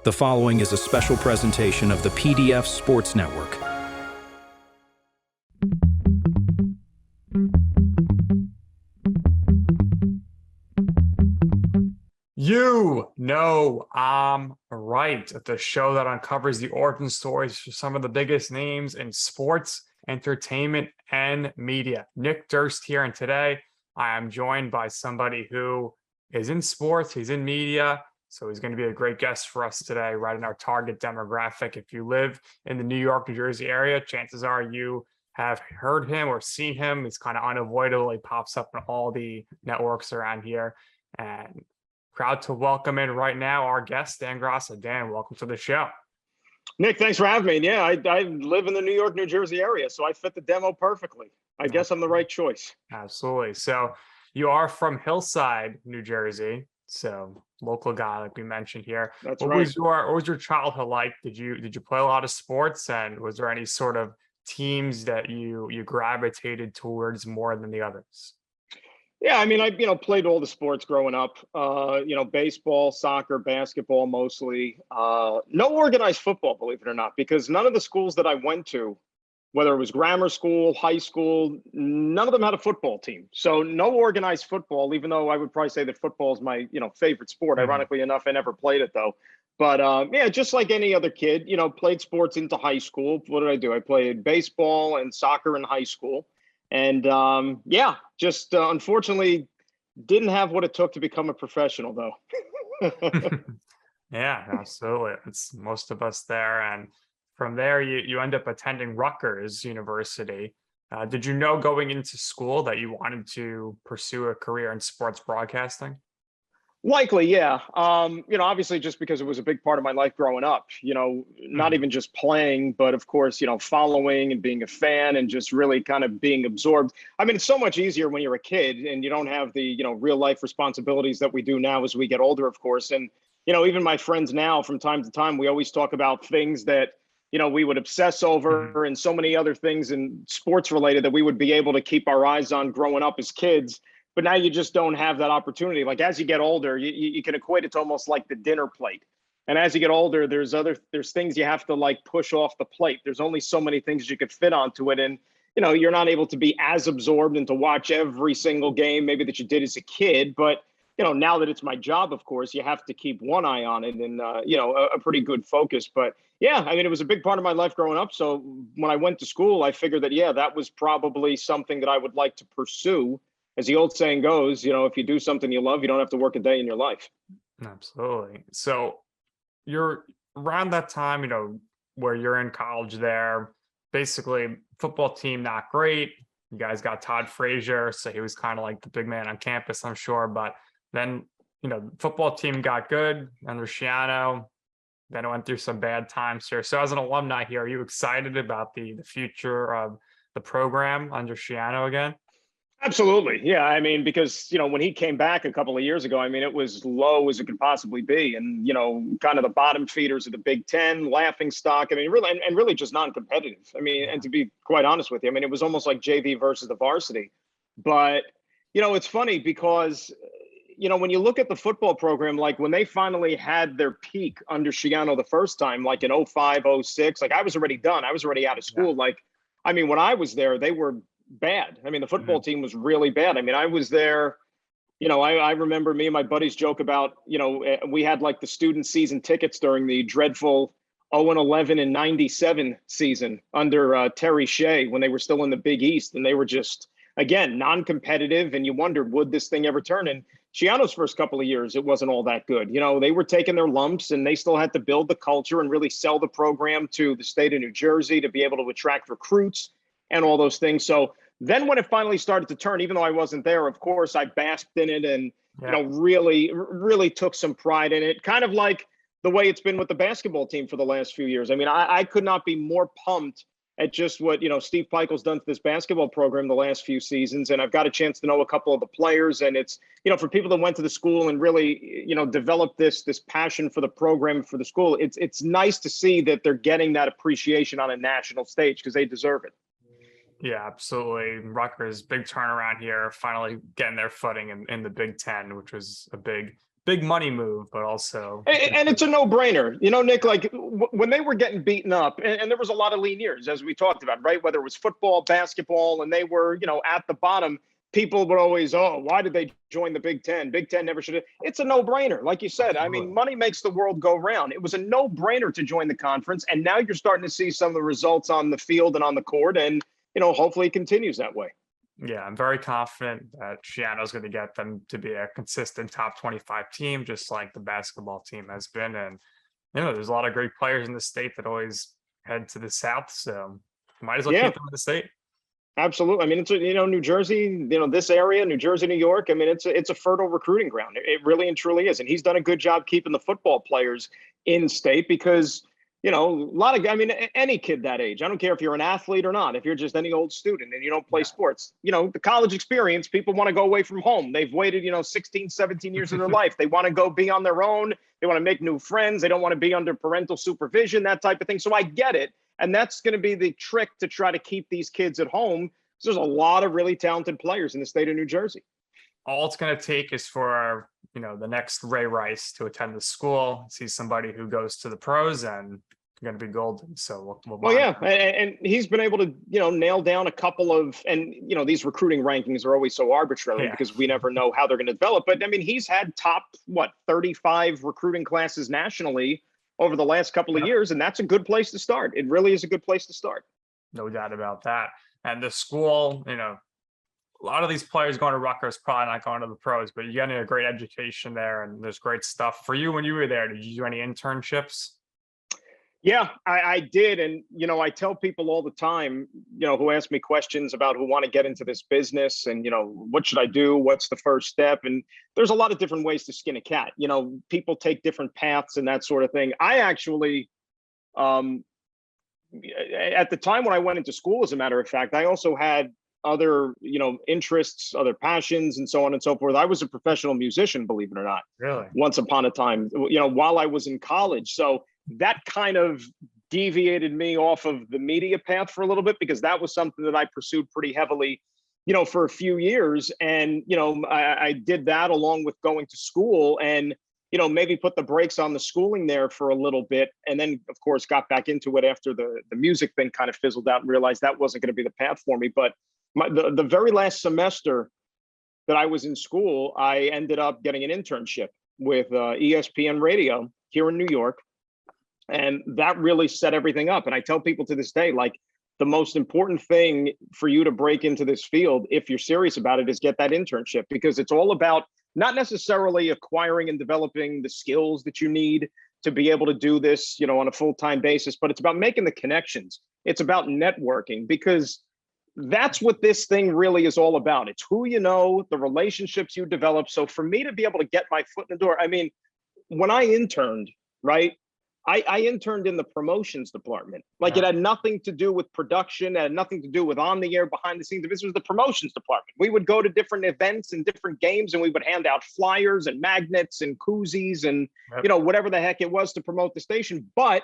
The following is a special presentation of the PDF Sports Network. You know I'm right. The show that uncovers the origin stories for some of the biggest names in sports, entertainment, and media. Nick Durst here, and today I am joined by somebody who is in sports, he's in media, so he's going to be a great guest for us today, right in our target demographic. If you live in the New York, New Jersey area, chances are you have heard him or seen him. He's kind of unavoidable. He pops up on all the networks around here. And proud to welcome in right now our guest, Dan Graca. Dan, welcome to the show. Nick, thanks for having me. And yeah, I live in the New York, New Jersey area, so I fit the demo perfectly. I guess I'm the right choice. Absolutely. So you are from Hillside, New Jersey. So local guy, like we mentioned here. That's what right. What was your childhood like? Did you play a lot of sports, and was there any sort of teams that you gravitated towards more than the others? Yeah, I mean, I played all the sports growing up. Baseball, soccer, basketball, mostly. No organized football, believe it or not, because none of the schools that I went to, whether it was grammar school, high school, none of them had a football team. So no organized football, even though I would probably say that football is my, favorite sport. Mm-hmm. Ironically enough, I never played it though. But yeah, just like any other kid, played sports into high school. What did I do? I played baseball and soccer in high school. And yeah, just unfortunately didn't have what it took to become a professional though. Yeah, absolutely. It's most of us there. And from there, you end up attending Rutgers University. Did you know going into school that you wanted to pursue a career in sports broadcasting? Likely, yeah. Obviously just because it was a big part of my life growing up, not even just playing, but of course, following and being a fan and just really kind of being absorbed. I mean, it's so much easier when you're a kid and you don't have the, real life responsibilities that we do now as we get older, of course. And, even my friends now from time to time, we always talk about things that, we would obsess over and so many other things in sports related that we would be able to keep our eyes on growing up as kids. But now you just don't have that opportunity. Like as you get older, you can equate it to almost like the dinner plate. And as you get older, there's things you have to like push off the plate. There's only so many things you could fit onto it. And, you're not able to be as absorbed and to watch every single game maybe that you did as a kid. But, now that it's my job, of course, you have to keep one eye on it and, a pretty good focus. But yeah, I mean, it was a big part of my life growing up. So when I went to school, I figured that, yeah, that was probably something that I would like to pursue. As the old saying goes, if you do something you love, you don't have to work a day in your life. Absolutely. So you're around that time, where you're in college there, basically football team, not great. You guys got Todd Frazier, so he was kind of like the big man on campus, I'm sure. But then, football team got good under Schiano. Then it went through some bad times here. So as an alumni here, are you excited about the future of the program under Schiano again? Absolutely. Yeah. I mean, because, when he came back a couple of years ago, I mean, it was low as it could possibly be. And, kind of the bottom feeders of the Big Ten, laughing stock. I mean, really, and really just non-competitive. I mean, and to be quite honest with you, I mean, it was almost like JV versus the varsity. But, it's funny because, when you look at the football program, like when they finally had their peak under Schiano the first time, like in 05, 06, like I was already done. I was already out of school. Yeah. Like, I mean, when I was there, they were bad. I mean, the football team was really bad. I mean, I was there, I remember me and my buddies joke about, we had like the student season tickets during the dreadful 0-11 and 97 season under Terry Shea when they were still in the Big East. And they were just, again, non-competitive. And you wondered, would this thing ever turn? And Schiano's first couple of years, it wasn't all that good. They were taking their lumps and they still had to build the culture and really sell the program to the state of New Jersey to be able to attract recruits and all those things. So then when it finally started to turn, even though I wasn't there, of course, I basked in it and, really, really took some pride in it. Kind of like the way it's been with the basketball team for the last few years. I mean, I could not be more pumped at just what, Steve Pikiell's done to this basketball program the last few seasons. And I've got a chance to know a couple of the players. And it's, for people that went to the school and really, developed this passion for the program, for the school, it's nice to see that they're getting that appreciation on a national stage because they deserve it. Yeah, absolutely. Rutgers, big turnaround here, finally getting their footing in the Big Ten, which was a big big money move, but also. And it's a no-brainer, you know, Nick, like when they were getting beaten up, and there was a lot of lean years, as we talked about, right? Whether it was football, basketball, and they were, you know, at the bottom, people would always, oh, why did they join the Big Ten? Big Ten never should have. It's a no-brainer. Like you said, I mean, money makes the world go round. It was a no-brainer to join the conference. And now you're starting to see some of the results on the field and on the court. And, you know, hopefully it continues that way. Yeah, I'm very confident that Shiano's going to get them to be a consistent top 25 team, just like the basketball team has been. And, you know, there's a lot of great players in the state that always head to the South. So might as well keep them in the state. Absolutely. I mean, it's, you know, New Jersey, you know, this area, New Jersey, New York. I mean, it's a fertile recruiting ground. It really and truly is. And he's done a good job keeping the football players in state because, you know, a lot of, I mean, any kid that age, I don't care if you're an athlete or not, if you're just any old student and you don't play sports, you know, the college experience, people want to go away from home. They've waited, you know, 16, 17 years of their life. They want to go be on their own. They want to make new friends. They don't want to be under parental supervision, that type of thing. So I get it. And that's going to be the trick to try to keep these kids at home. There's a lot of really talented players in the state of New Jersey. All it's going to take is for, you know, the next Ray Rice to attend the school, see somebody who goes to the pros, and going to be golden. So well yeah, and he's been able to, you know, nail down a couple of, and you know, these recruiting rankings are always so arbitrary because we never know how they're going to develop. But I mean, he's had top 35 recruiting classes nationally over the last couple of years, and that's a good place to start. It really is a good place to start. No doubt about that. And the school, you know, a lot of these players going to Rutgers probably not going to the pros, but you're getting a great education there, and there's great stuff for you when you were there. Did you do any internships? Yeah, I did. And, you know, I tell people all the time, you know, who ask me questions about who want to get into this business and, you know, what should I do? What's the first step? And there's a lot of different ways to skin a cat. You know, people take different paths and that sort of thing. I actually, at the time when I went into school, as a matter of fact, I also had other, you know, interests, other passions, and so on and so forth. I was a professional musician, believe it or not. Really? Once upon a time, you know, while I was in college. So that kind of deviated me off of the media path for a little bit, because that was something that I pursued pretty heavily, you know, for a few years. And, you know, I did that along with going to school and, you know, maybe put the brakes on the schooling there for a little bit. And then, of course, got back into it after the music thing kind of fizzled out and realized that wasn't going to be the path for me. But the very last semester that I was in school, I ended up getting an internship with ESPN radio here in New York. And that really set everything up. And I tell people to this day, like, the most important thing for you to break into this field, if you're serious about it, is get that internship, because it's all about not necessarily acquiring and developing the skills that you need to be able to do this, you know, on a full-time basis, but it's about making the connections. It's about networking, because that's what this thing really is all about. It's who you know, the relationships you develop. So for me to be able to get my foot in the door, I mean, when I interned, right, I interned in the promotions department. Like, it had nothing to do with production, it had nothing to do with on the air, behind the scenes. This was the promotions department. We would go to different events and different games, and we would hand out flyers and magnets and koozies and, you know, whatever the heck it was to promote the station. But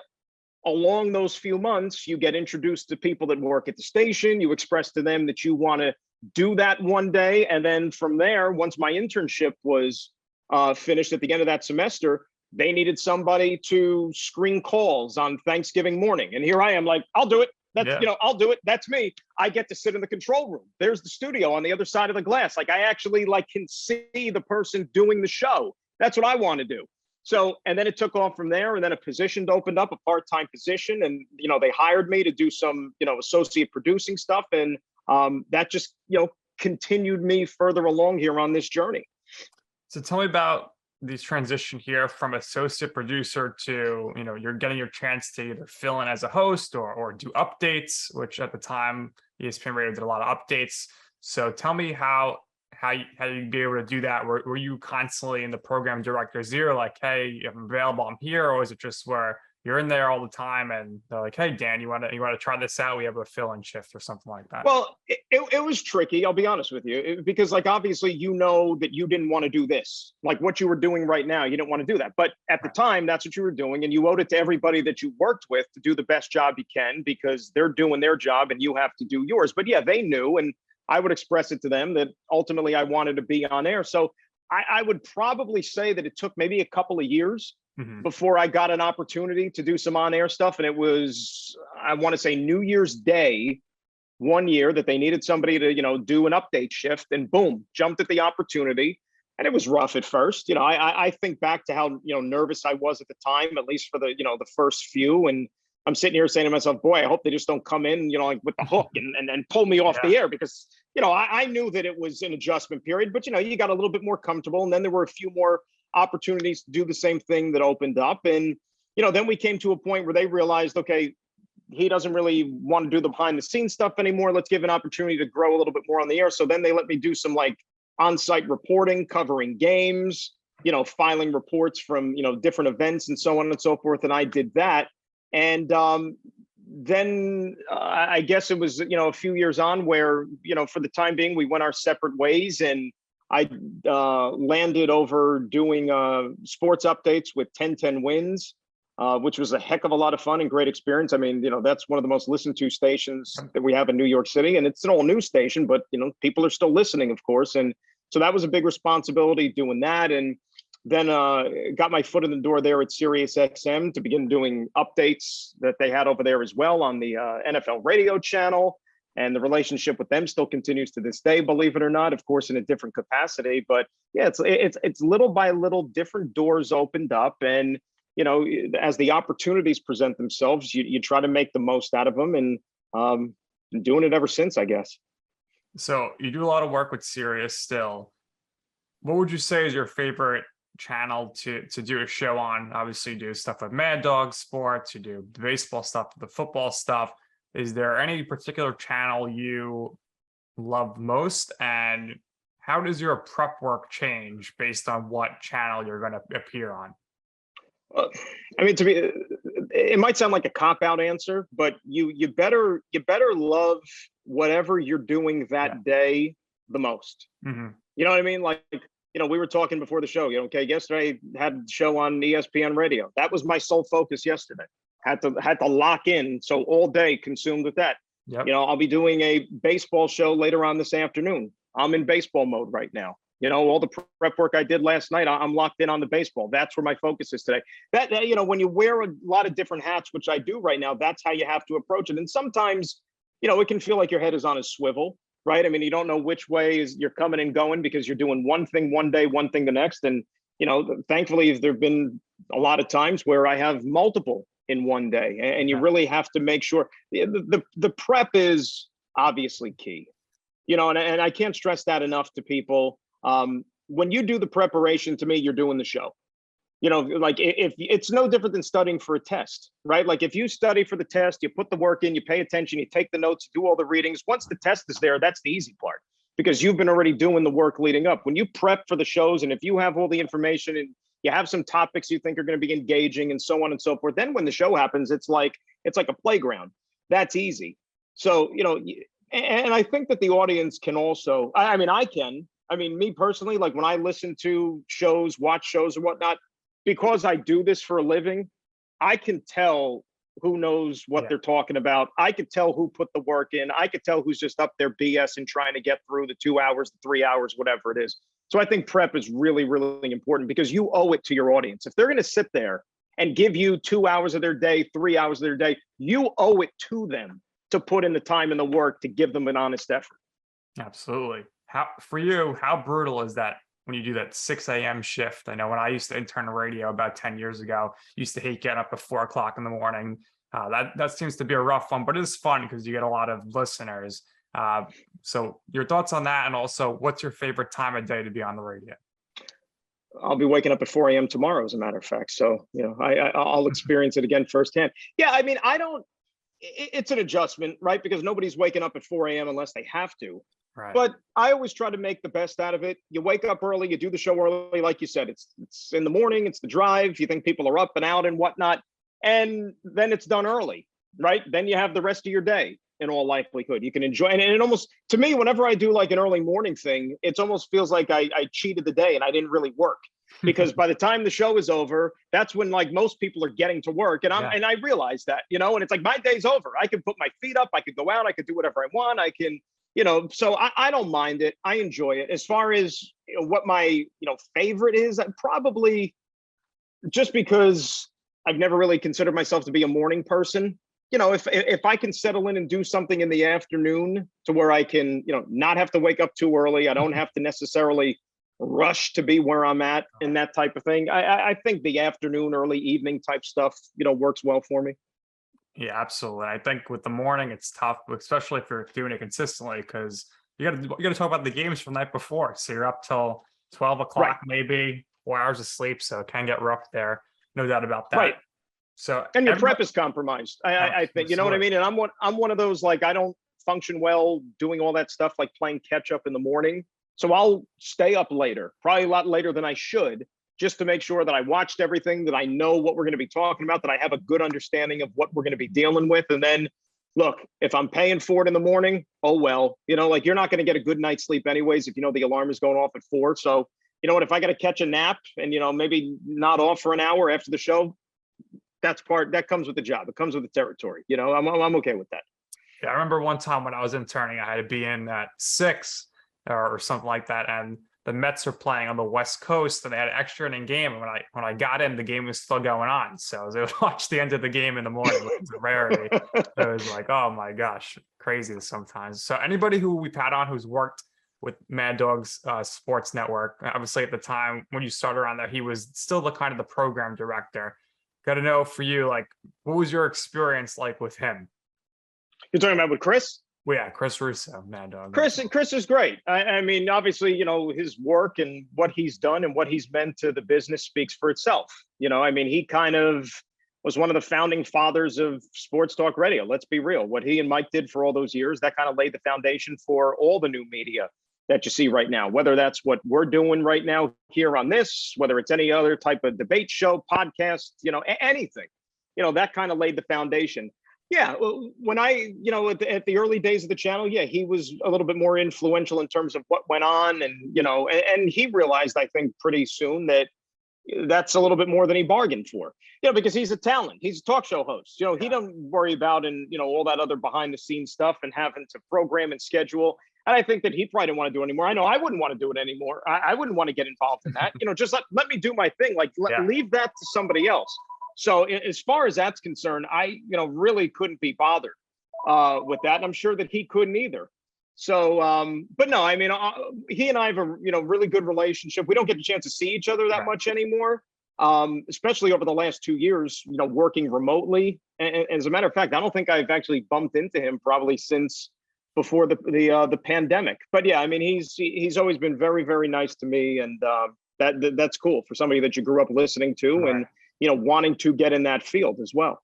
along those few months, you get introduced to people that work at the station. You express to them that you want to do that one day. And then from there, once my internship was finished at the end of that semester, they needed somebody to screen calls on Thanksgiving morning. And here I am, like, I'll do it. That's, you know, I'll do it. That's me. I get to sit in the control room. There's the studio on the other side of the glass. Like, I actually like can see the person doing the show. That's what I want to do. So, and then it took off from there, and then a position opened up, a part-time position. And, you know, they hired me to do some, you know, associate producing stuff. And that just, you know, continued me further along here on this journey. So tell me about these transition here from associate producer to, you know, you're getting your chance to either fill in as a host or do updates, which at the time ESPN Radio did a lot of updates. So tell me how you'd be able to do that. Were you constantly in the program director's ear, like, hey, I'm available, I'm here? Or is it just where you're in there all the time and they're like, hey, Dan, you want to try this out? We have a fill-in shift or something like that. Well, it was tricky, I'll be honest with you, because, like, obviously, you know that you didn't want to do this. Like what you were doing right now, you didn't want to do that. But at the time, that's what you were doing. And you owed it to everybody that you worked with to do the best job you can, because they're doing their job and you have to do yours. But yeah, they knew, and I would express it to them that ultimately I wanted to be on air. So I would probably say that it took maybe a couple of years Mhm. before I got an opportunity to do some on-air stuff. And it was, I want to say New Year's Day, one year that they needed somebody to, do an update shift, and boom, jumped at the opportunity. And it was rough at first. I think back to how, nervous I was at the time, at least for the, the first few. And I'm sitting here saying to myself, boy, I hope they just don't come in, like with the hook and pull me off Yeah. the air, because, I knew that it was an adjustment period, but, you got a little bit more comfortable. And then there were a few more opportunities to do the same thing that opened up. And, then we came to a point where they realized, okay, he doesn't really want to do the behind the scenes stuff anymore. Let's give an opportunity to grow a little bit more on the air. So then they let me do some like on-site reporting, covering games, filing reports from, different events and so on and so forth. And I did that. And then I guess it was, a few years on where, for the time being, we went our separate ways, and I landed over doing sports updates with 1010 Wins, which was a heck of a lot of fun and great experience. I mean, that's one of the most listened to stations that we have in New York City, and it's an all news station, but, people are still listening, of course. And so that was a big responsibility doing that. And then got my foot in the door there at Sirius XM to begin doing updates that they had over there as well on the NFL radio channel. And the relationship with them still continues to this day, believe it or not, of course, in a different capacity. But yeah, it's little by little different doors opened up. And, as the opportunities present themselves, you try to make the most out of them, and been doing it ever since, I guess. So you do a lot of work with Sirius still. What would you say is your favorite channel to do a show on? Obviously, you do stuff with Mad Dog Sports, you do the baseball stuff, the football stuff. Is there any particular channel you love most? And how does your prep work change based on what channel you're going to appear on? I mean, to me, it might sound like a cop-out answer, but you better love whatever you're doing that day the most. Mm-hmm. You know what I mean? Like, we were talking before the show. Okay, yesterday I had a show on ESPN radio. That was my sole focus yesterday. Had to lock in, so all day consumed with that. Yep. I'll be doing a baseball show later on this afternoon. I'm in baseball mode right now. All the prep work I did last night, I'm locked in on the baseball. That's where my focus is today. That when you wear a lot of different hats, which I do right now, that's how you have to approach it. And sometimes, it can feel like your head is on a swivel, right? I mean, you don't know which way you're coming and going, because you're doing one thing one day, one thing the next. And, thankfully, there've been a lot of times where I have multiple in one day, and you really have to make sure the prep is obviously key, and I can't stress that enough to people. When you do the preparation, to me, you're doing the show. Like if it's no different than studying for a test, right? Like if you study for the test, you put the work in, you pay attention, you take the notes, you do all the readings. Once the test is there, that's the easy part, because you've been already doing the work leading up. When you prep for the shows, and if you have all the information and you have some topics you think are going to be engaging and so on and so forth, then when the show happens, it's like a playground. That's easy. So, and I think that the audience can also, me personally, like when I listen to shows, watch shows or whatnot, because I do this for a living, I can tell who knows what they're talking about. I could tell who put the work in. I could tell who's just up there BS and trying to get through the 2 hours, the 3 hours, whatever it is. So I think prep is really, really important, because you owe it to your audience. If they're going to sit there and give you 2 hours of their day, 3 hours of their day, you owe it to them to put in the time and the work to give them an honest effort. Absolutely. How brutal is that when you do that 6 a.m. shift? I know when I used to intern radio about 10 years ago, used to hate getting up at 4 o'clock in the morning. That seems to be a rough one, but it is fun because you get a lot of listeners. So your thoughts on that, and also what's your favorite time of day to be on the radio? I'll be waking up at 4 a.m. tomorrow, as a matter of fact. So, I'll experience it again firsthand. Yeah, I mean, it's an adjustment, right? Because nobody's waking up at 4 a.m. unless they have to. Right. But I always try to make the best out of it. You wake up early, you do the show early, like you said, it's in the morning, it's the drive. You think people are up and out and whatnot, and then it's done early, right? Then you have the rest of your day in all likelihood. You can enjoy, and it almost, to me, whenever I do like an early morning thing, it almost feels like I cheated the day and I didn't really work. Because by the time the show is over, that's when like most people are getting to work. And I realize that, and it's like my day's over. I can put my feet up, I could go out, I could do whatever I want. I can, so I don't mind it. I enjoy it. As far as what my favorite is, probably just because I've never really considered myself to be a morning person. If I can settle in and do something in the afternoon to where I can, not have to wake up too early, I don't have to necessarily rush to be where I'm at and that type of thing. I think the afternoon, early evening type stuff, works well for me. Yeah, absolutely. I think with the morning, it's tough, especially if you're doing it consistently, because you got to talk about the games from the night before. So you're up till 12 o'clock, Right. maybe 4 hours of sleep. So it can get rough there. No doubt about that. Right. So And your prep is compromised. I think, you know what I mean? And I'm one of those, like, I don't function well doing all that stuff, like playing catch up in the morning. So I'll stay up later, probably a lot later than I should, just to make sure that I watched everything, that I know what we're going to be talking about, that I have a good understanding of what we're going to be dealing with. And then, look, if I'm paying for it in the morning, oh, well, like, you're not going to get a good night's sleep anyways if the alarm is going off at 4. So, you know what, if I got to catch a nap and, maybe not off for an hour after the show, that comes with the job. It comes with the territory. I'm okay with that. Yeah, I remember one time when I was interning, I had to be in at 6 or something like that. And the Mets are playing on the West Coast and they had an extra inning game. And when I got in, the game was still going on. So I was able to watch the end of the game in the morning, which is a rarity. It was like, oh my gosh, crazy sometimes. So anybody who we've had on who's worked with Mad Dog's Sports Network, obviously at the time when you started around there, he was still the kind of the program director. Got to know for you, like, what was your experience like with him? You're talking about with Chris? Well, yeah, Chris Russo, Mad Dog. Chris is great. I mean, obviously, his work and what he's done and what he's meant to the business speaks for itself. I mean, he kind of was one of the founding fathers of sports talk radio. Let's be real. What he and Mike did for all those years, that kind of laid the foundation for all the new media that you see right now, whether that's what we're doing right now here on this, whether it's any other type of debate show, podcast, anything, that kind of laid the foundation. Yeah, when I, at the early days of the channel, yeah, he was a little bit more influential in terms of what went on. And, and he realized, I think, pretty soon that that's a little bit more than he bargained for, because he's a talent. He's a talk show host. He don't worry about all that other behind the scenes stuff and having to program and schedule. And I think that he probably didn't want to do it anymore. I know I wouldn't want to do it anymore. I wouldn't want to get involved in that. Just let me do my thing. Like, leave that to somebody else. So as far as that's concerned, I, really couldn't be bothered with that. And I'm sure that he couldn't either. So, but no, I mean, he and I have a, really good relationship. We don't get a chance to see each other that much anymore, especially over the last 2 years, working remotely. And as a matter of fact, I don't think I've actually bumped into him probably since before the pandemic. But yeah, I mean, he's always been very, very nice to me. And that's cool for somebody that you grew up listening to and, wanting to get in that field as well.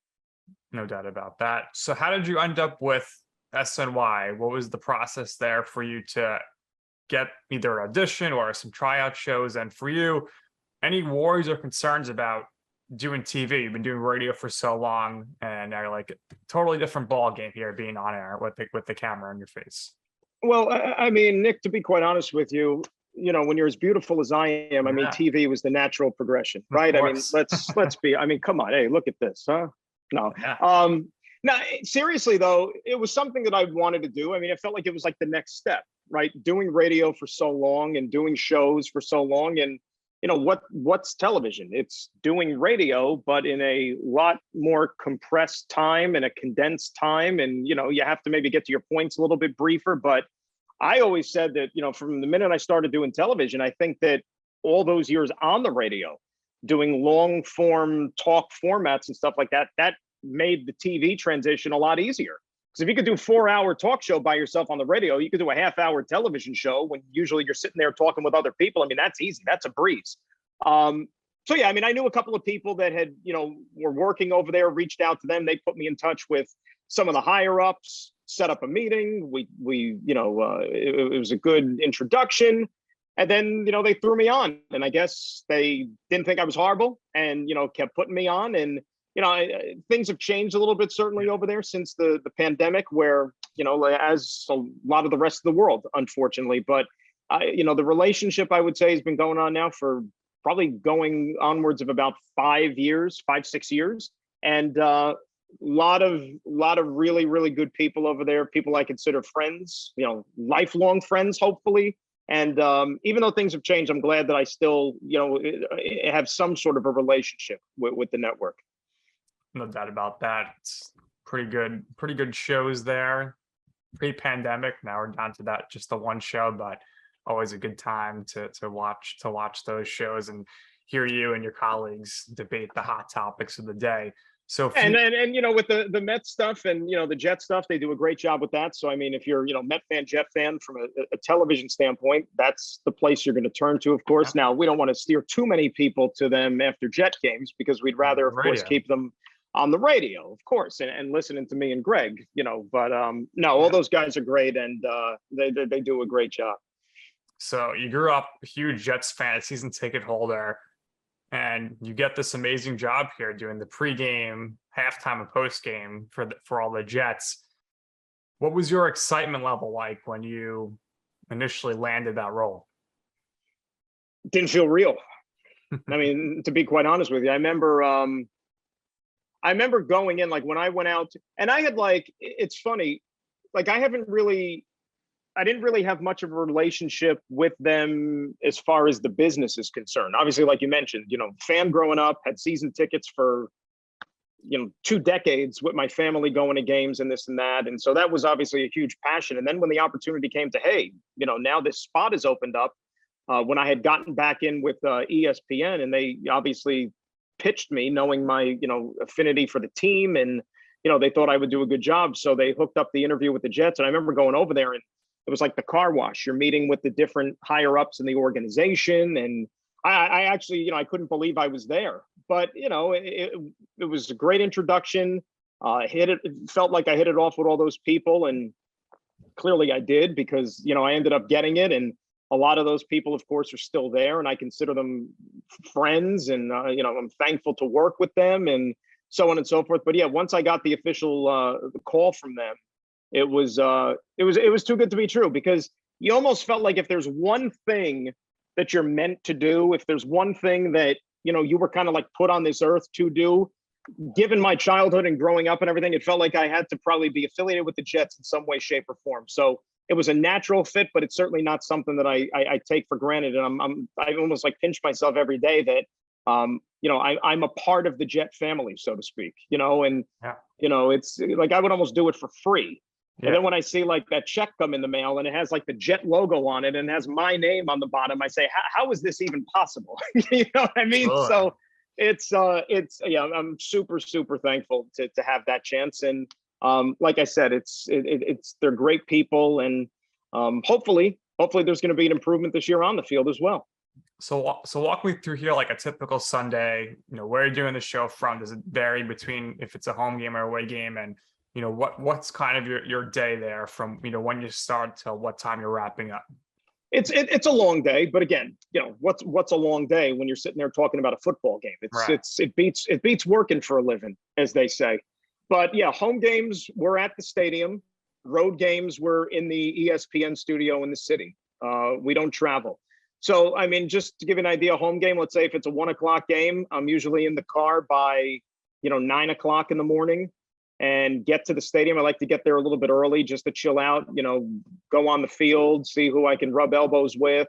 No doubt about that. So how did you end up with SNY? What was the process there for you to get either an audition or some tryout shows? And for you, any worries or concerns about doing TV? You've been doing radio for so long, and now you're like a totally different ball game here, being on air with the camera in your face. Well, I mean, Nick, to be quite honest with you, when you're as beautiful as I am, I mean, TV was the natural progression, right? I mean, let's be, I mean, come on, hey, look at this, huh? No. Yeah. No, seriously though, it was something that I wanted to do. I mean, it felt like it was like the next step, right? Doing radio for so long and doing shows for so long, and what's television? It's doing radio, but in a lot more compressed time and a condensed time, and you have to maybe get to your points a little bit briefer. But I always said that, from the minute I started doing television, I think that all those years on the radio, doing long form talk formats and stuff like that, that made the TV transition a lot easier. Because if you could do a 4-hour talk show by yourself on the radio, you could do a half-hour television show when usually you're sitting there talking with other people. I mean, that's easy. That's a breeze. So yeah, I mean, I knew a couple of people that had, were working over there, reached out to them. They put me in touch with some of the higher ups, set up a meeting. It was a good introduction. And then, they threw me on, and I guess they didn't think I was horrible and, kept putting me on. And, things have changed a little bit, certainly over there since the pandemic, where, as a lot of the rest of the world, unfortunately, but, the relationship, I would say, has been going on now for probably going onwards of about 5 years, 5-6 years. And, lot of really, really good people over there, people I consider friends, lifelong friends, hopefully. And even though things have changed, I'm glad that I still, have some sort of a relationship with the network. No doubt about that. It's pretty good shows there. Pre-pandemic, now we're down to that just the one show, but always a good time to watch those shows and hear you and your colleagues debate the hot topics of the day. So with the Mets stuff and the Jet stuff, they do a great job with that. So I mean, if you're Met fan, Jet fan from a television standpoint, that's the place you're going to turn to. Of course, now we don't want to steer too many people to them after Jet games because we'd rather, of course, keep them on the radio, of course, and listening to me and Greg. But no, all those guys are great, and they do a great job. So you grew up a huge Jets fan, a season ticket holder. And you get this amazing job here doing the pregame, halftime, and postgame for all the Jets. What was your excitement level like when you initially landed that role? Didn't feel real. I mean, to be quite honest with you, I remember going in, like when I went out, and I had it's funny, like I didn't really have much of a relationship with them as far as the business is concerned. Obviously, like you mentioned, fan growing up, had season tickets for, 2 decades with my family going to games and this and that. And so that was obviously a huge passion. And then when the opportunity came to, hey, now this spot is opened up, when I had gotten back in with ESPN, and they obviously pitched me knowing my, affinity for the team, and, they thought I would do a good job. So they hooked up the interview with the Jets. And I remember going over there, and it was like the car wash. You're meeting with the different higher ups in the organization. And I actually, I couldn't believe I was there, but it was a great introduction. It felt like I hit it off with all those people, and clearly I did, because, I ended up getting it. And a lot of those people, of course, are still there, and I consider them friends, and, I'm thankful to work with them, and so on and so forth. But yeah, once I got the official call from them, it was too good to be true, because you almost felt like if there's one thing that you're meant to do, if there's one thing that, you were kind of like put on this earth to do, given my childhood and growing up and everything, it felt like I had to probably be affiliated with the Jets in some way, shape, or form. So it was a natural fit, but it's certainly not something that I take for granted. And I almost like pinch myself every day that, I'm a part of the Jet family, so to speak, and, it's like I would almost do it for free. Yeah. And then when I see like that check come in the mail and it has like the Jet logo on it and has my name on the bottom, I say, how is this even possible? You know what I mean? Sure. So it's I'm super, super thankful to have that chance. And like I said, they're great people, and hopefully there's going to be an improvement this year on the field as well. So walk me through here, like a typical Sunday, where you're doing the show from. Does it vary between if it's a home game or away game? And, what's kind of your day there from, when you start till what time you're wrapping up? It's a long day, but again, what's a long day when you're sitting there talking about a football game? It beats working for a living, as they say. But yeah, home games, we're at the stadium. Road games, we're in the ESPN studio in the city. We don't travel. So, I mean, just to give you an idea, home game, let's say if it's a 1:00 game, I'm usually in the car by, 9:00 in the morning, and get to the stadium. I like to get there a little bit early just to chill out, go on the field, see who I can rub elbows with,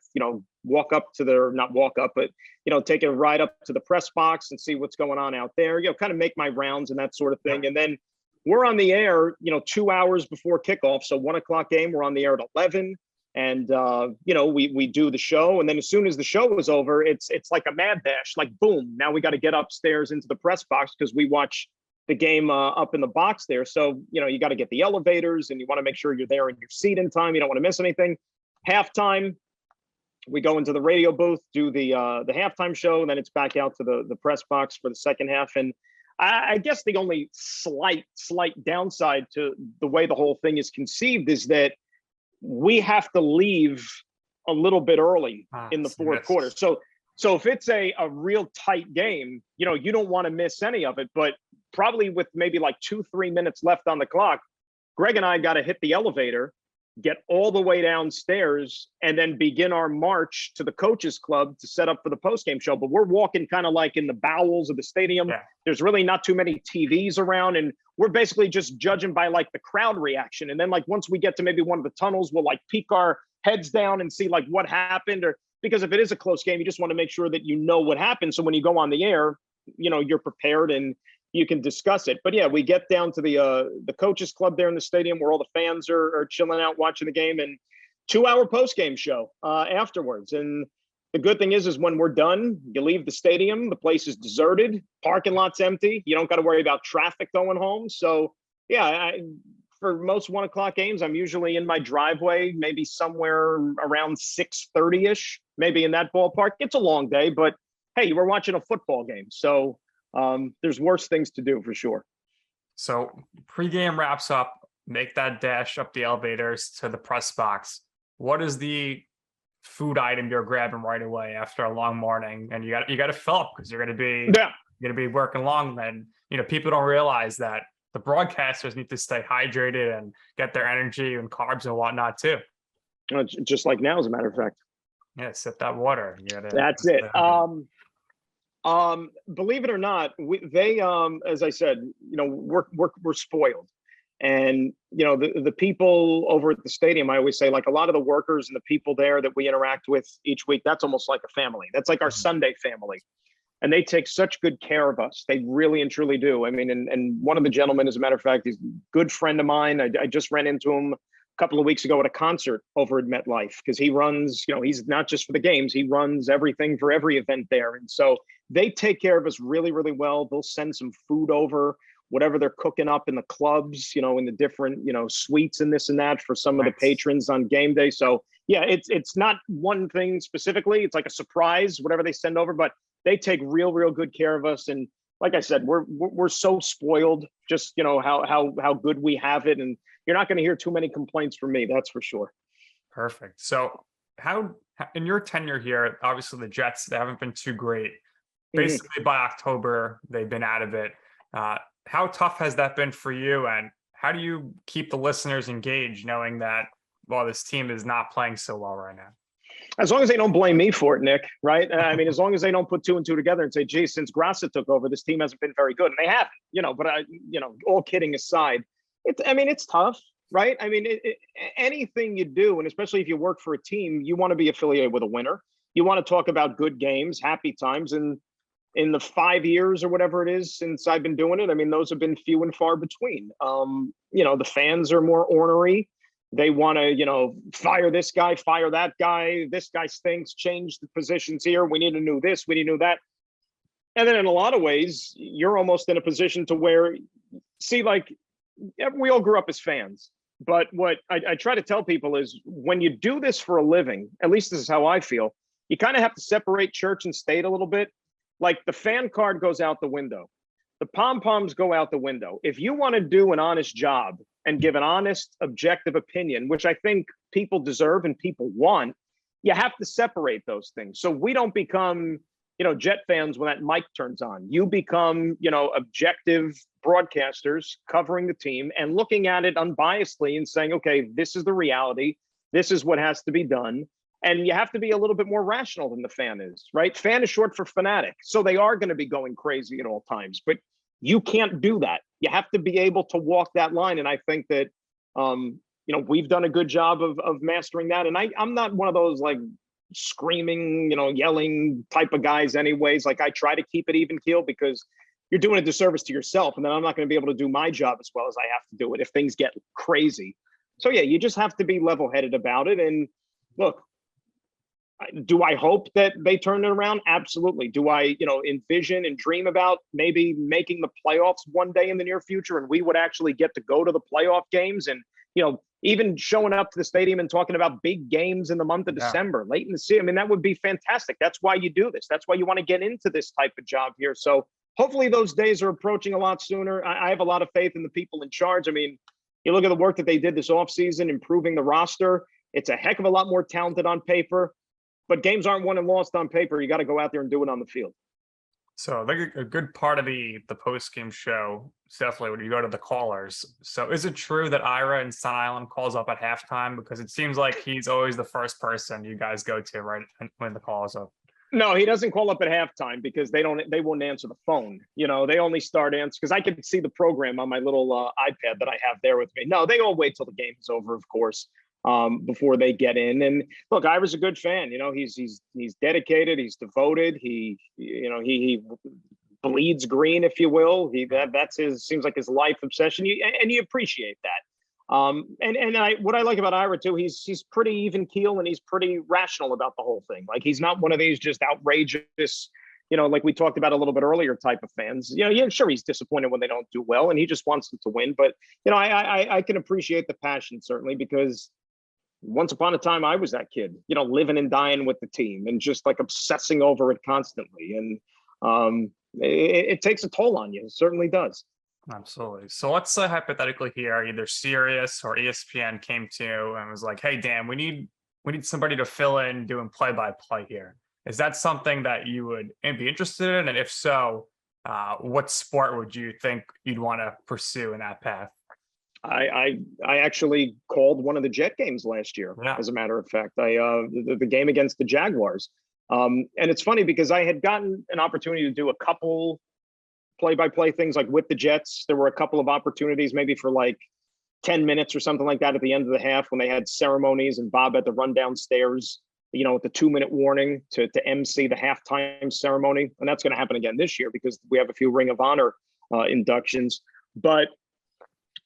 walk up to not walk up, but, take a ride up to the press box and see what's going on out there, kind of make my rounds and that sort of thing. And then we're on the air, 2 hours before kickoff. So 1:00 game, we're on the air at 11. And, we do the show. And then as soon as the show is over, it's like a mad dash, like, boom, now we got to get upstairs into the press box because we watch the game up in the box there. So, you got to get the elevators, and you want to make sure you're there in your seat in time. You don't want to miss anything. Halftime, we go into the radio booth, do the halftime show, and then it's back out to the press box for the second half. And I guess the only slight downside to the way the whole thing is conceived is that we have to leave a little bit early in the fourth quarter. So if it's a real tight game, you don't want to miss any of it. But probably with maybe like 2-3 minutes left on the clock, Greg and I got to hit the elevator get all the way downstairs, and then begin our march to the coaches club to set up for the postgame show. But we're walking kind of like in the bowels of the stadium. Yeah. There's really not too many TVs around, and we're basically just judging by like the crowd reaction. And then like once we get to maybe one of the tunnels, we'll like peek our heads down and see like what happened, or because if it is a close game, you just want to make sure that you know what happened. So when you go on the air, you're prepared and you can discuss it. But yeah, we get down to the coaches club there in the stadium where all the fans are chilling out watching the game, and 2-hour post-game show afterwards. And the good thing is when we're done, you leave the stadium, the place is deserted, parking lot's empty. You don't got to worry about traffic going home. So yeah, for most 1 o'clock games, I'm usually in my driveway, maybe somewhere around 6:30-ish, maybe in that ballpark. It's a long day, but hey, we're watching a football game. So there's worse things to do for sure. So pregame wraps up, make that dash up the elevators to the press box. What is the food item you're grabbing right away after a long morning? And you got to fill up because you're going to be working long. And people don't realize that the broadcasters need to stay hydrated and get their energy and carbs and whatnot too. Just like now, as a matter of fact. Yeah, sip that water. That's it. Believe it or not, they as I said, we're spoiled. And the people over at the stadium, I always say, like, a lot of the workers and the people there that we interact with each week, that's almost like a family. That's like our Sunday family. And they take such good care of us. They really and truly do. I mean, and one of the gentlemen, as a matter of fact, he's a good friend of mine. I just ran into him a couple of weeks ago at a concert over at MetLife, because he runs, he's not just for the games, he runs everything for every event there. And so they take care of us really, really well. They'll send some food over, whatever they're cooking up in the clubs, in the different, suites and this and that for some of the patrons on game day. So yeah, it's not one thing specifically. It's like a surprise, whatever they send over, but they take real, real good care of us. And like I said, we're so spoiled, just, how good we have it. And you're not going to hear too many complaints from me. That's for sure. Perfect. So how, in your tenure here, obviously the Jets, they haven't been too great. Basically by October, they've been out of it. How tough has that been for you? And how do you keep the listeners engaged knowing that, well, this team is not playing so well right now? As long as they don't blame me for it, Nick, right? I mean, as long as they don't put 2 and 2 together and say, gee, since Graca took over, this team hasn't been very good. And they haven't, but all kidding aside, it's tough, right? I mean, anything you do, and especially if you work for a team, you want to be affiliated with a winner. You want to talk about good games, happy times. And in the 5 years or whatever it is since I've been doing it, I mean, those have been few and far between. The fans are more ornery. They want to, fire this guy, fire that guy. This guy stinks, change the positions here. We need to know this, we need to know that. And then in a lot of ways, you're almost in a position to where, we all grew up as fans. But what I try to tell people is when you do this for a living, at least this is how I feel, you kind of have to separate church and state a little bit. Like the fan card goes out the window. The pom-poms go out the window. If you want to do an honest job and give an honest, objective opinion, which I think people deserve and people want, you have to separate those things. So we don't become, Jet fans when that mic turns on. You become, objective broadcasters covering the team and looking at it unbiasedly and saying, okay, this is the reality. This is what has to be done. And you have to be a little bit more rational than the fan is, right? Fan is short for fanatic. So they are going to be going crazy at all times, but you can't do that. You have to be able to walk that line. And I think that, we've done a good job of mastering that. And I'm not one of those like screaming, yelling type of guys anyways. Like I try to keep it even keel because you're doing a disservice to yourself. And then I'm not going to be able to do my job as well as I have to do it if things get crazy. So yeah, you just have to be level-headed about it. And look, do I hope that they turn it around? Absolutely. Do I, envision and dream about maybe making the playoffs one day in the near future and we would actually get to go to the playoff games and, even showing up to the stadium and talking about big games in the month of December, late in the season? I mean, that would be fantastic. That's why you do this. That's why you want to get into this type of job here. So hopefully those days are approaching a lot sooner. I have a lot of faith in the people in charge. I mean, you look at the work that they did this offseason, improving the roster. It's a heck of a lot more talented on paper. But games aren't won and lost on paper. You got to go out there and do it on the field. So I think a good part of the post game show is definitely when you go to the callers. So is it true that Ira in Sun Island calls up at halftime? Because it seems like he's always the first person you guys go to right when the call is up. No, he doesn't call up at halftime because they won't answer the phone. They only start answering because I can see the program on my little iPad that I have there with me. No, they all wait till the game is over, of course, before they get in. And look, Ira's a good fan. He's dedicated. He's devoted. He bleeds green, if you will. That's his seems like his life obsession. And you appreciate that. What I like about Ira too, he's pretty even keel and he's pretty rational about the whole thing. Like he's not one of these just outrageous, like we talked about a little bit earlier type of fans. Yeah, sure, he's disappointed when they don't do well and he just wants them to win. But I can appreciate the passion certainly because once upon a time I was that kid, living and dying with the team and just like obsessing over it constantly. And it takes a toll on you. It certainly does. Absolutely. So let's say hypothetically here, either Sirius or ESPN came to you and was like, "Hey Dan, we need somebody to fill in doing play-by-play here." Is that something that you would be interested in? And if so, what sport would you think you'd want to pursue in that path? I actually called one of the Jet games last year. Yeah. As a matter of fact, the game against the Jaguars. And it's funny because I had gotten an opportunity to do a couple play-by-play things like with the Jets. There were a couple of opportunities maybe for like 10 minutes or something like that at the end of the half when they had ceremonies and Bob had to run downstairs, with the 2-minute warning to MC the halftime ceremony. And that's going to happen again this year because we have a few Ring of Honor inductions. But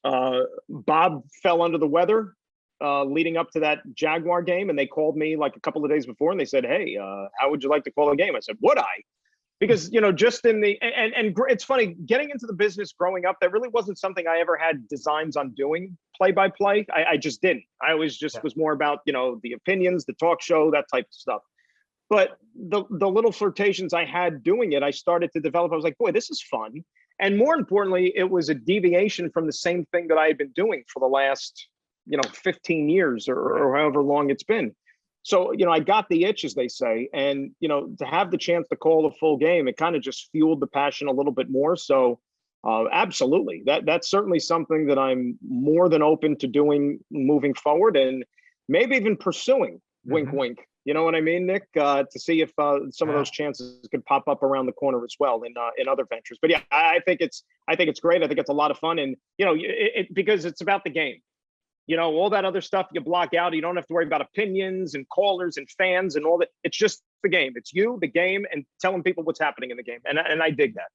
Bob fell under the weather leading up to that Jaguar game. And they called me like a couple of days before and they said, "Hey, how would you like to call a game?" I said, "Would I?" Because, just in the, and it's funny, getting into the business growing up, that really wasn't something I ever had designs on doing play-by-play. I just didn't. I always just was more about, the opinions, the talk show, that type of stuff. But the little flirtations I had doing it, I started to develop. I was like, boy, this is fun. And more importantly, it was a deviation from the same thing that I had been doing for the last, 15 years or however long it's been. So, I got the itch, as they say, and, to have the chance to call a full game, it kind of just fueled the passion a little bit more. So, absolutely, that's certainly something that I'm more than open to doing moving forward and maybe even pursuing. Wink, wink. You know what I mean, Nick? To see if some of those chances could pop up around the corner as well in other ventures. But yeah, I think it's great. I think it's a lot of fun, and because it's about the game. All that other stuff you block out. You don't have to worry about opinions and callers and fans and all that. It's just the game. It's you, the game, and telling people what's happening in the game. And I dig that.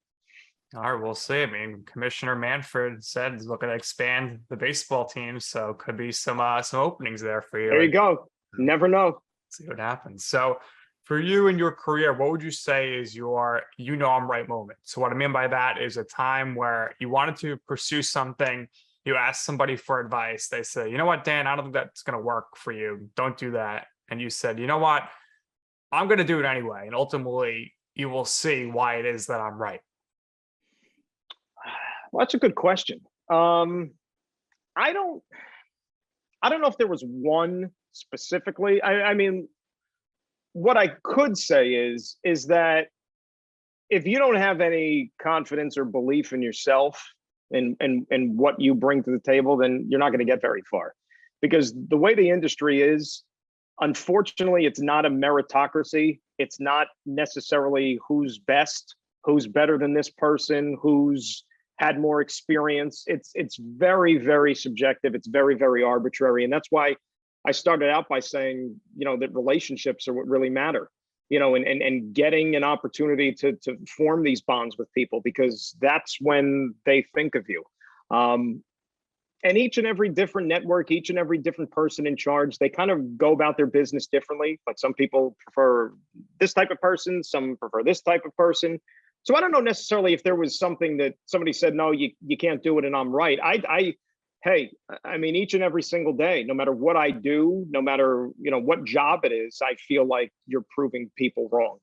All right, we'll see. I mean, Commissioner Manfred said he's looking to expand the baseball team, so could be some openings there for you. There you go. Never know. See what happens. So for you in your career, what would you say is your I'm right moment? So what I mean by that is a time where you wanted to pursue something. You ask somebody for advice. They say, "You know what, Dan, I don't think that's going to work for you. Don't do that." And you said, "You know what? I'm going to do it anyway." And ultimately, you will see why it is that I'm right. Well, that's a good question. I don't know if there was one specifically. I mean, what I could say is that if you don't have any confidence or belief in yourself, and what you bring to the table, then you're not going to get very far. Because the way the industry is, unfortunately, it's not a meritocracy. It's not necessarily who's best, who's better than this person, who's had more experience. It's very, very subjective. It's very, very arbitrary. And that's why I started out by saying, that relationships are what really matter. And getting an opportunity to form these bonds with people, because that's when they think of you. And each and every different network, each and every different person in charge, they kind of go about their business differently. Like some people prefer this type of person, some prefer this type of person. So I don't know necessarily if there was something that somebody said, "No, you can't do it," and I'm right. Hey, I mean, each and every single day, no matter what I do, no matter, what job it is, I feel like you're proving people wrong.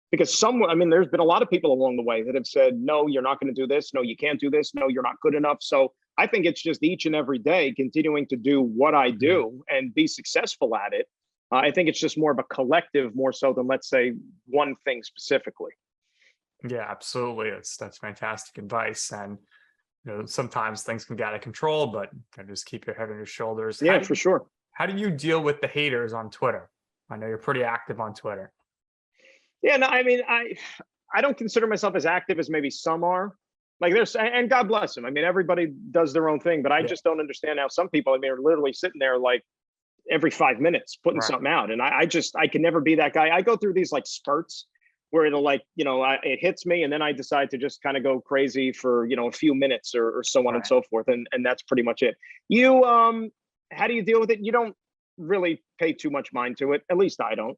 Because there's been a lot of people along the way that have said, "No, you're not going to do this. No, you can't do this. No, you're not good enough." So I think it's just each and every day continuing to do what I do and be successful at it. I think it's just more of a collective, more so than, let's say, one thing specifically. Yeah, absolutely. That's fantastic advice. And sometimes things can get out of control, but just keep your head on your shoulders. Yeah, for sure. How do you deal with the haters on Twitter? I know you're pretty active on Twitter. Yeah, no, I mean, I don't consider myself as active as maybe some are. Like there's, and God bless them. I mean, everybody does their own thing, but I Yeah. just don't understand how some people, I mean, are literally sitting there like every 5 minutes putting Right. something out. And I can never be that guy. I go through these like spurts where it'll like, it hits me and then I decide to just kind of go crazy for, a few minutes or so on and Right. so forth. And that's pretty much it. You, how do you deal with it? You don't really pay too much mind to it. At least I don't.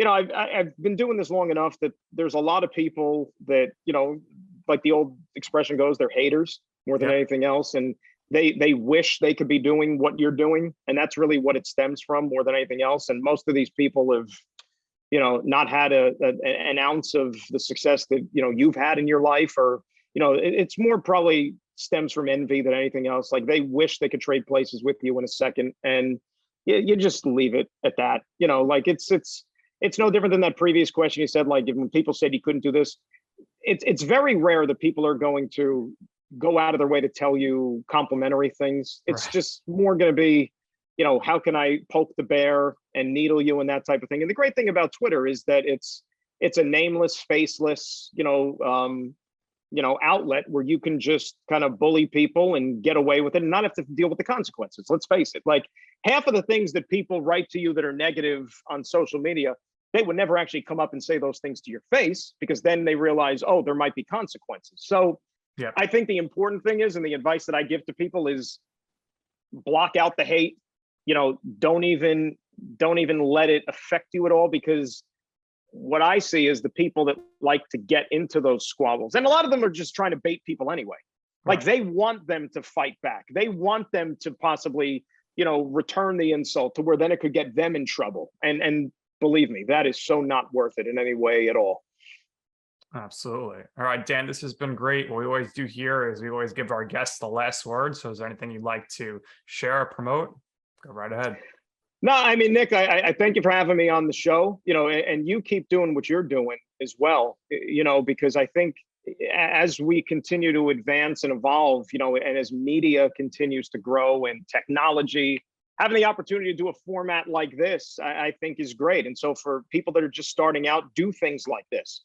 I've been doing this long enough that there's a lot of people that, like the old expression goes, they're haters more than Yep. anything else. And they wish they could be doing what you're doing. And that's really what it stems from more than anything else. And most of these people have, not had an ounce of the success that, you've had in your life, or, it's more probably stems from envy than anything else. Like they wish they could trade places with you in a second. And you just leave it at that, like it's no different than that previous question you said, like when people said you couldn't do this, it's very rare that people are going to go out of their way to tell you complimentary things. It's Right. just more going to be, how can I poke the bear and needle you and that type of thing. And the great thing about Twitter is that it's a nameless, faceless, outlet where you can just kind of bully people and get away with it and not have to deal with the consequences. Let's face it. Like half of the things that people write to you that are negative on social media, they would never actually come up and say those things to your face, because then they realize, oh, there might be consequences. So Yep. I think the important thing is, and the advice that I give to people is, block out the hate. Don't even let it affect you at all, because what I see is the people that like to get into those squabbles, and a lot of them are just trying to bait people anyway. Like Right. they want them to fight back. They want them to possibly, return the insult to where then it could get them in trouble. And believe me, that is so not worth it in any way at all. Absolutely. All right, Dan, this has been great. What we always do here is we always give our guests the last word. So is there anything you'd like to share or promote? Go right ahead. No, I mean, Nick, I thank you for having me on the show, and you keep doing what you're doing as well, because I think as we continue to advance and evolve, and as media continues to grow and technology, having the opportunity to do a format like this, I think is great. And so for people that are just starting out, do things like this.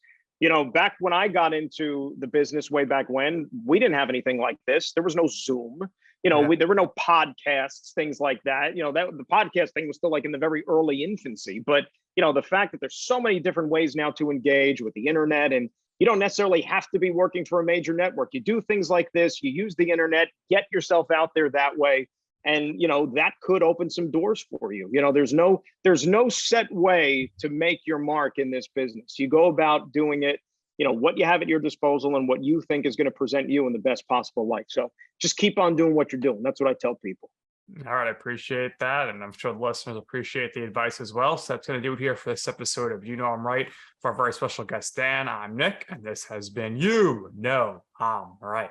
Back when I got into the business way back when, we didn't have anything like this. There was no Zoom. Yeah. There were no podcasts, things like that. That the podcast thing was still like in the very early infancy. But, the fact that there's so many different ways now to engage with the internet, and you don't necessarily have to be working for a major network. You do things like this, you use the internet, get yourself out there that way. And, that could open some doors for you. There's no set way to make your mark in this business. You go about doing it, what you have at your disposal and what you think is going to present you in the best possible light. So just keep on doing what you're doing. That's what I tell people. All right, I appreciate that. And I'm sure the listeners appreciate the advice as well. So that's going to do it here for this episode of You Know I'm Right. For our very special guest, Dan, I'm Nick, and this has been You Know I'm Right.